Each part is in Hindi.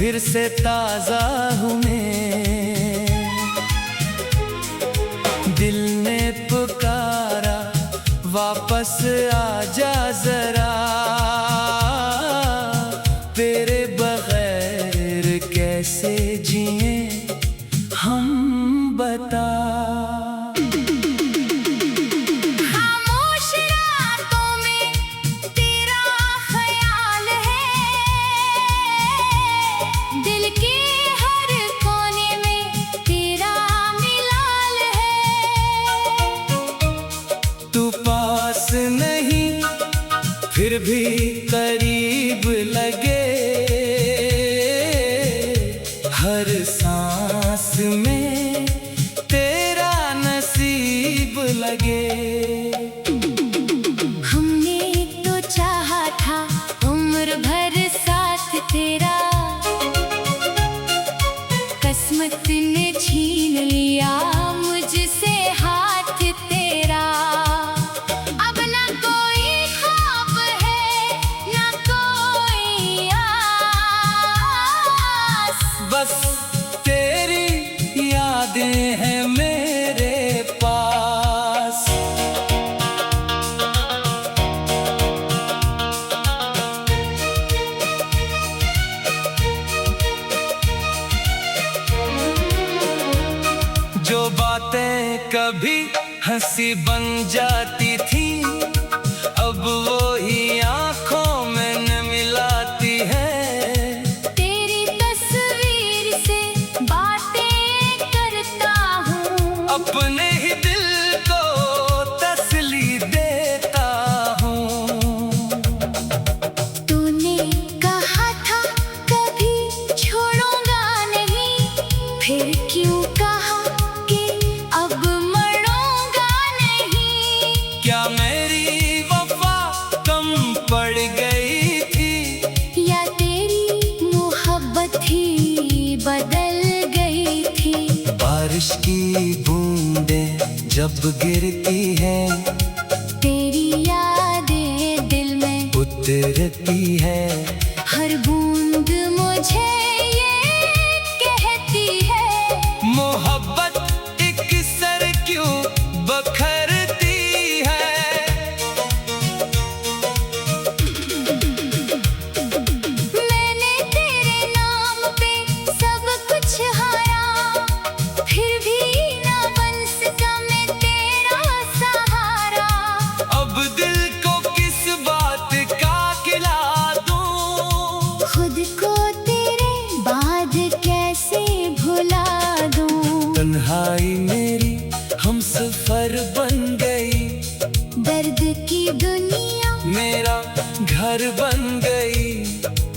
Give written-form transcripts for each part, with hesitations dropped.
फिर से ताजा हूँ मैं। दिल ने पुकारा वापस आजा जरा, तेरे बगैर कैसे जिए हम बता। नहीं फिर भी करीब लगे, हर सांस में तेरा नसीब लगे। हमने तो चाहा था उम्र भर साथ तेरा, किस्मत ने छीन लिया मुझसे हाथ तेरा। बस तेरी यादें हैं मेरे पास। जो बातें कभी हंसी बन जाती थी, अब वो ही आंखों में न मिलाती है। अपने ही दिल को तसल्ली देता हूँ। तूने कहा था कभी छोड़ूंगा नहीं, फिर क्यों कहा कि अब मरूंगा नहीं। क्या मेरी वफा कम पड़ गई थी, या तेरी मोहब्बत ही बदल गई थी। बारिश की बूंदें जब गिरती है, तेरी यादें दिल में उतरती है। हर बूंद मुझे ये कहती है, मोहब्बत एक सर क्यों बखरती है। मैंने तेरे नाम पे सब कुछ हारा, फिर भी ना बन सका मैं तेरा सहारा। अब दिल को किस बात का खिला दूं, खुद को तेरे बाद कैसे भुला दूं। तन्हाई मेरी हमसफर बन गई, दर्द की दुनिया मेरा घर बन गई।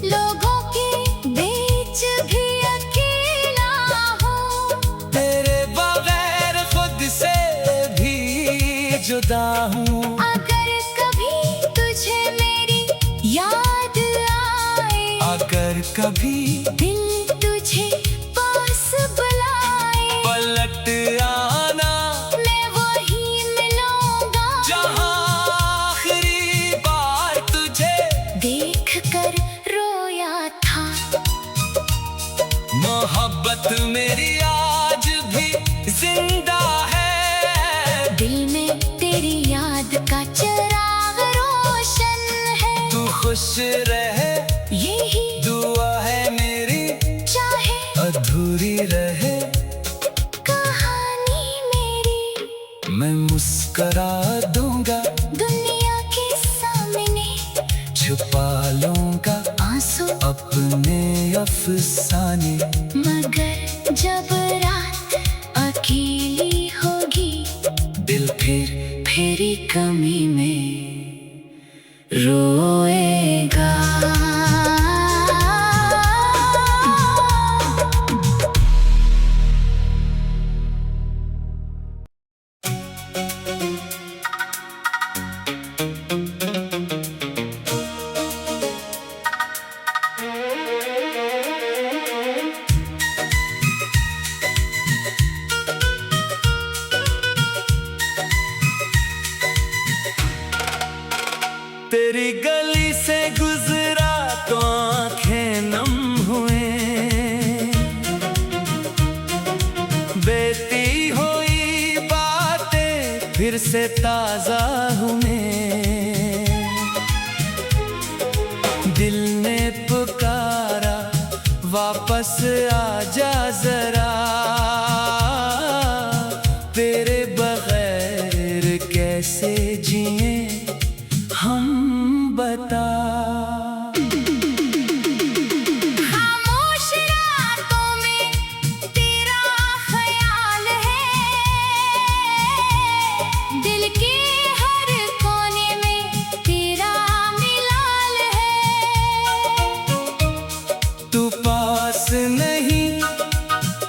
लोगों के बीच भी अकेला हूँ, तेरे बगैर खुद से भी जुदा हूँ। अगर कभी तुझे मेरी याद आए, अगर कभी दिल तुझे पास बुलाए, पलट आना मैं वही मिलूंगा जहाँ आखिरी बार तुझे देख कर रोया था। मोहब्बत मेरी आज भी जिंदा है, दिल में तेरी याद का चिराग रोशन है। तू खुश रहे यही दुआ है मेरी, चाहे अधूरी रहे कहानी मेरी। मैं मुस्करा दूंगा दुनिया के सामने छुपा लूंगा आंसू अपने अफसाने। मगर जब रात अकेली होगी, दिल फिर फेरी कमी में रोएगा। से ताजा हूँ मैं। दिल ने पुकारा वापस आजा जरा, तेरे बगैर कैसे जिए हम बता। खामोश रातों में तेरा ख्याल है, दिल के हर कोने में तेरा मिलाल है। तू पास नहीं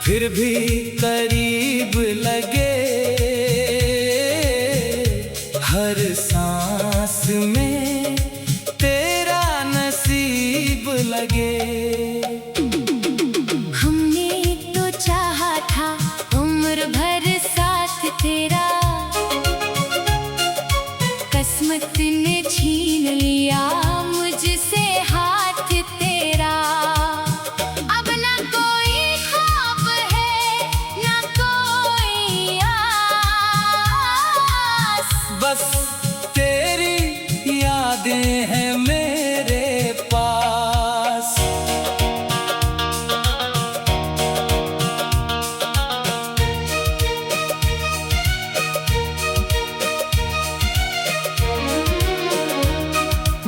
फिर भी करीब लगे, हर सांस में तेरा नसीब लगे। हमने तो चाहा था उम्र भर साथ तेरा, किस्मत ने छीन लिया मुझसे हाथ तेरा। अब ना कोई ख्वाब है ना कोई आस, बस तेरी यादें हैं मेरे पास।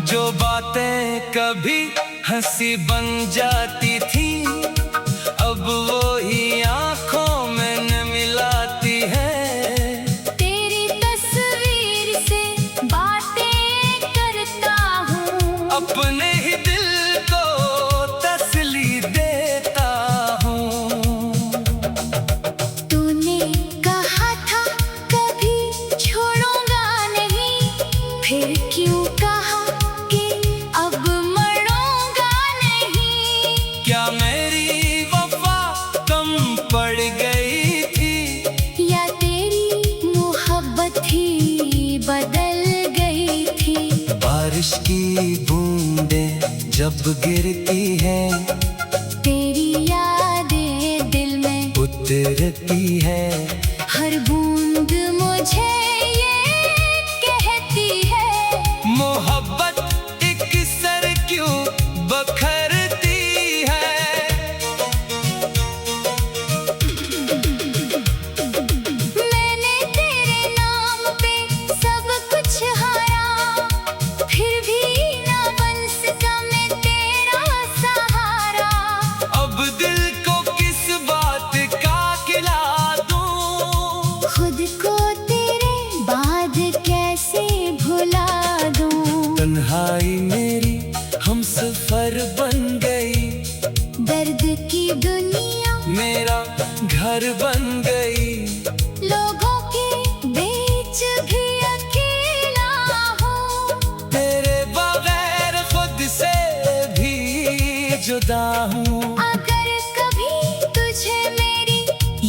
जो बातें कभी हंसी बन जाती थी, अब वो ही आंखों में न मिलाती है। तेरी तस्वीर से बातें करता हूँ, अपने ही दिल को तसल्ली देता हूँ। तूने कहा था कभी छोड़ूंगा नहीं, फिर क्यों कहा कि अब मरूंगा नहीं। क्या मेरी वफा कम पड़ गई थी, या तेरी मोहब्बत ही बदल गई थी। बारिश की बूंदें जब गिरती हैं, तेरी यादें दिल में उतरती है। हर बूंद मुझे ये कहती है, मोहब्बत एक सर क्यों बखरती है। मैंने तेरे नाम पे सब कुछ हारा, फिर भी ना बन सका मैं तेरा सहारा। अब दिल को किस बात का खिला दूं, खुद को तेरे बाद कैसे भुला दूं। तन्हाई मेरी हम सफर बन गई, दर्द की दुनिया मेरा घर बन गई। लोगों के बीच भी अकेला हूँ, तेरे बगैर खुद से भी जुदा हूँ। अगर कभी तुझे मेरी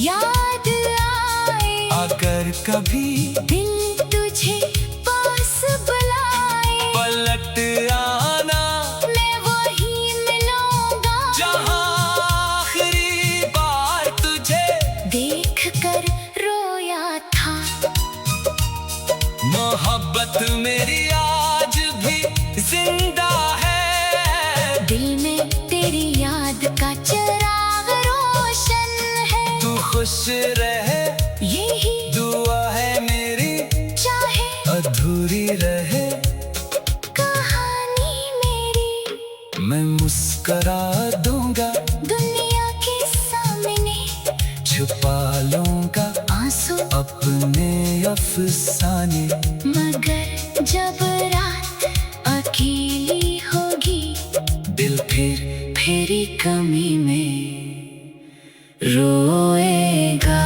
याद आए, अगर कभी दिल तुझे पास बुलाए, पलट आना मैं वही मिलूंगा जहाँ आखिरी बार तुझे देख कर रोया था। मोहब्बत मेरी आज भी जिंदा है, दिल में तेरी याद का चिराग रोशन है। तू खुश रहे यही दुआ है मेरी, चाहे अधूरी रहे कहानी मेरी। मैं मुस्करा दूंगा दुनिया के सामने छुपा लूंगा आंसू, अपने अफसाने। मगर जब रात अकेली होगी, दिल फिर तेरी कमी में रोएगा।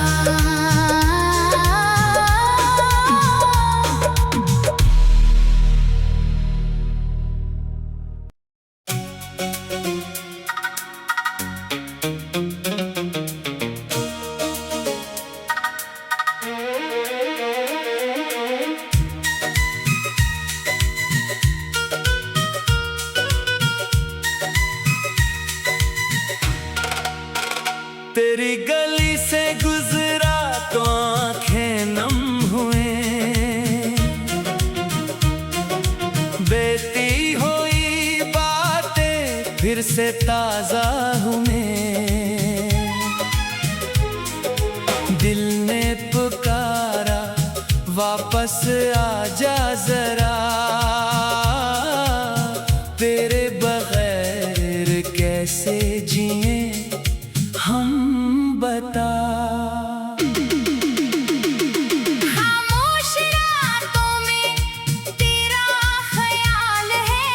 तेरी गली से गुजरा तो आंखें नम हुए, से ताजा हूँ मैं। दिल ने पुकारा वापस आजा जरा, तेरे बगैर कैसे जिए हम बता। खामोश रातों में तेरा ख्याल है,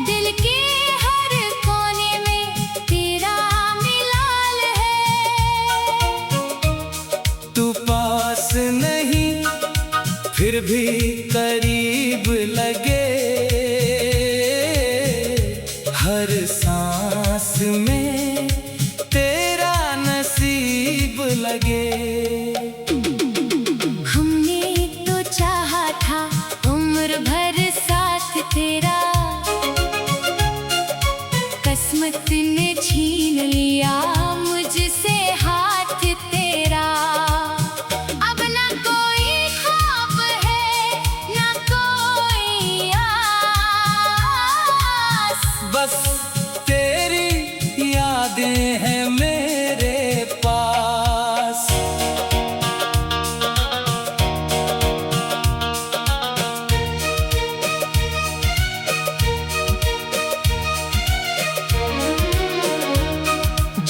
दिल के हर कोने में तेरा मिलाल है। तू पास नहीं फिर भी करीब लगे, हर सांस में तेरा नसीब लगे। हमने तो चाहा था उम्र भर साथ तेरा, किस्मत ने छीन लिया मुझसे हाथ तेरा। अब ना कोई ख्वाब है ना कोई आस, बस तेरी यादें हैं मेरे पास।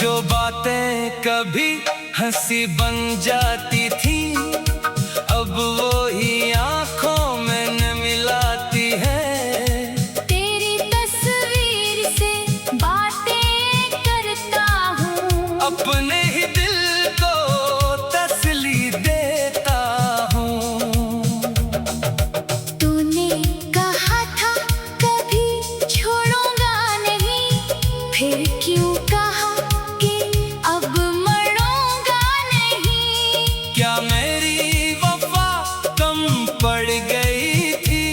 जो बातें कभी हंसी बन जाती थी, अब वो ही आंखों में न मिलाती है। तेरी तस्वीर से बातें करता हूँ, अपने ही दिल को तसल्ली देता हूँ। तूने कहा था कभी छोड़ूंगा नहीं, फिर क्यों कहा कि अब मरूंगा नहीं। क्या मेरी वफा कम पड़ गई थी,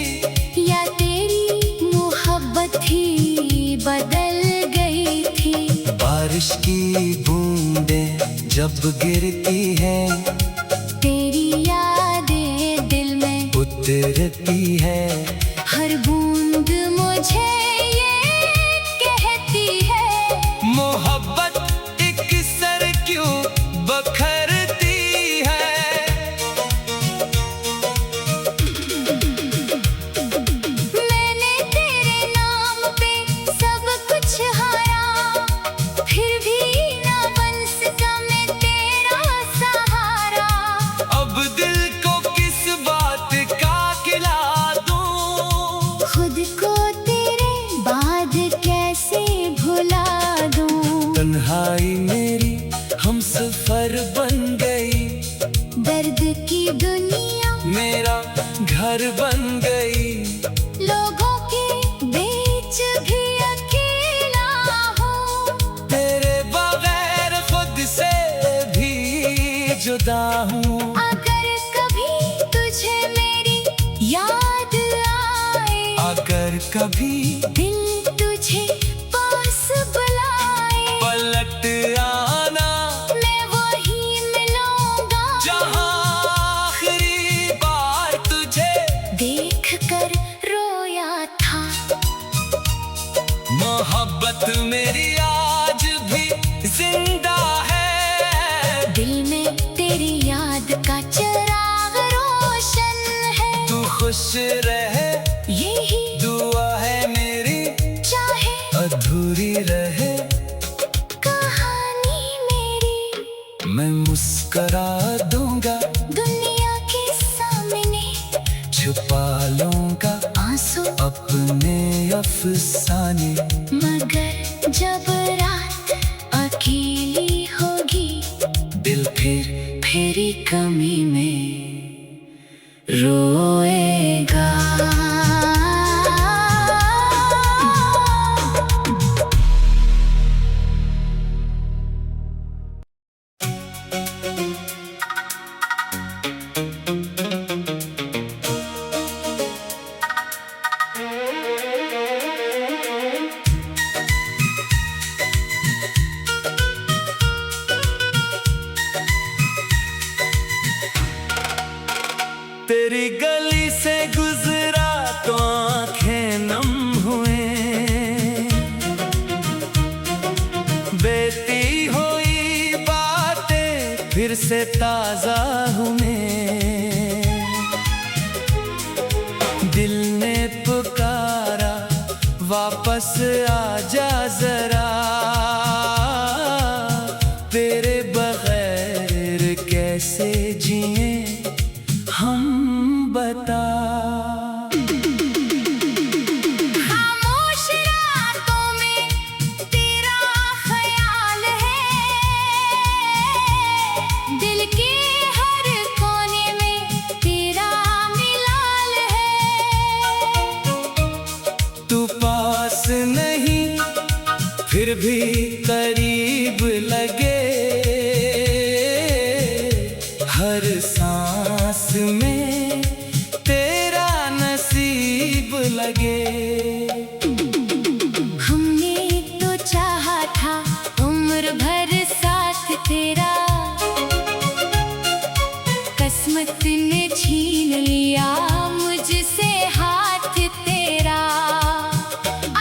या तेरी मोहब्बत ही बदल गई थी। बारिश की बूंदें जब गिरती है, तेरी यादें दिल में उतरती है। हर बूंद मुझे ये कहती है, मोहब्बत एक सर क्यों बखरती है। मैंने तेरे नाम पे सब कुछ हारा, फिर भी ना बन सका मैं तेरा सहारा। अब दिल को किस बात का खिला दूं, खुद को तेरे बाद कैसे भुला दूं। तन्हाई मेरी हम सफर बन गई, दर्द की दुनिया मेरा घर बन गई। लोगों के बीच भी अकेला हूँ, तेरे बगैर खुद से भी जुदा हूँ। अगर कभी तुझे मेरी याद आए, अगर कभी दिल तुझे पास बुलाए, पलट आना मैं वही मिलूंगा जहाँ आखिरी बार तुझे देख कर रोया था। मोहब्बत मेरी आज भी जिंदा है, दिल में तेरी याद का चिराग रोशन है। तू खुश रहे यही दुआ है मेरी, चाहे अधूरी रहे कहानी मेरी। मैं मुस्करा दूंगा दुनिया के सामने छुपा लूंगा आंसू, अपने अफसाने। मगर जब रात अकेली होगी, दिल फिर फेरी कमी में रोएगा। से ताजा हूँ मैं। दिल ने पुकारा वापस आजा जरा, तेरे बगैर कैसे जिए हम बता। खामोश रातों में तेरा ख्याल है, दिल के हर कोने में तेरा मिलाल है। तू पास नहीं फिर भी करीब लगे, हर सांस में तेरा नसीब लगे। हमने तो चाहा था उम्र भर साथ तेरा, किस्मत ने छीन लिया मुझसे हाथ तेरा।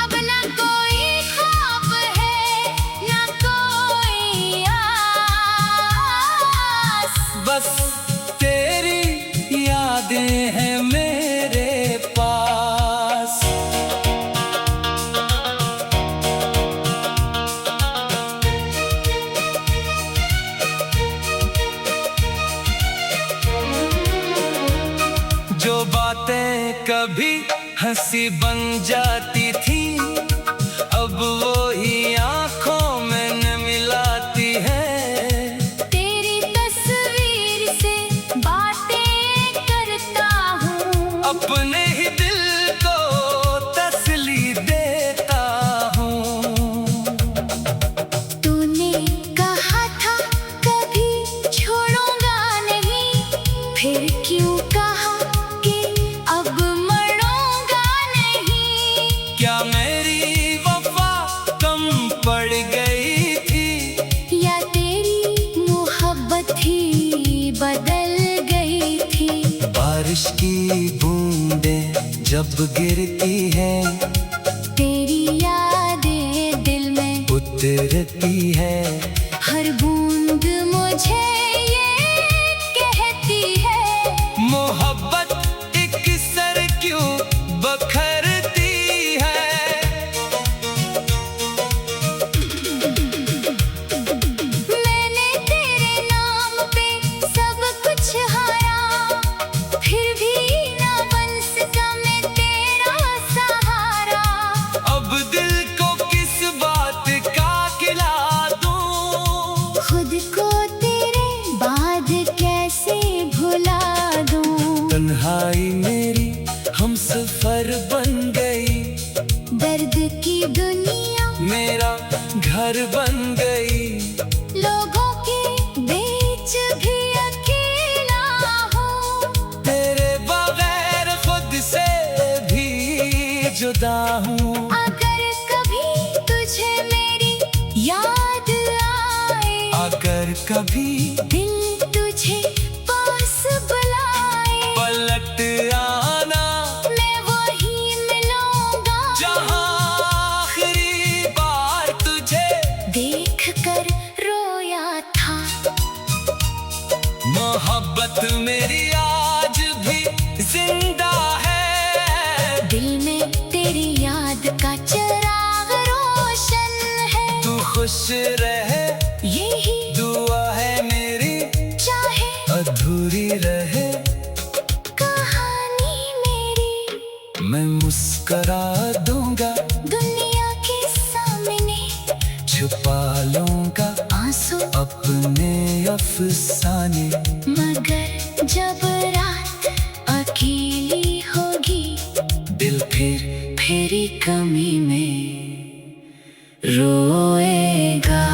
अब ना कोई ख्वाब है ना कोई आस, बस तेरी यादें हैं मेरे पास। जो बातें कभी हंसी बन जाती थी, अब वो ही आंखों में न मिलाती है। तेरी तस्वीर से बातें करता हूँ, अपने ही दिल को तसल्ली देता हूँ। तूने कहा था कभी छोड़ूंगा नहीं, फिर क्यों कहा कि अब मरूंगा नहीं। क्या मेरी वफा कम पड़ गई थी, या तेरी मोहब्बत ही बदल गई थी। बारिश की बूंदें जब गिरती हैं, तेरी यादें दिल में उतरती है। हर बूंद मुझे ये कहती है, मोहब्बत एक सर क्यों बखरती है। मैंने तेरे नाम पे सब कुछ हारा, फिर भी ना बन सका मैं तेरा सहारा। अब दिल को किस बात का खिला दूं, खुद को तेरे बाद कैसे भुला दूं। तन्हाई मेरी हमसफर बन गई, दर्द की दुनिया मेरा घर बन गई। लोगों के बीच भी अकेला हूँ, तेरे बगैर खुद से भी जुदा हूँ। अगर कभी तुझे मेरी याद आए, अगर कभी दिल तुझे पास बुलाए, पलट आना मैं वही मिलूंगा जहाँ आखिरी बार तुझे देख कर रोया था। मोहब्बत मेरी आज भी जिंदा है, दिल में तेरी याद का चिराग रोशन है। तू खुश रहे यही दुआ है मेरी, चाहे अधूरी रहे कहानी मेरी। मैं मुस्करा दूंगा दुनिया के सामने छुपा लूंगा आंसू, अपने अफसाने। मगर जब रात अकेली होगी, दिल फिर फेरी कमी में रोएगा।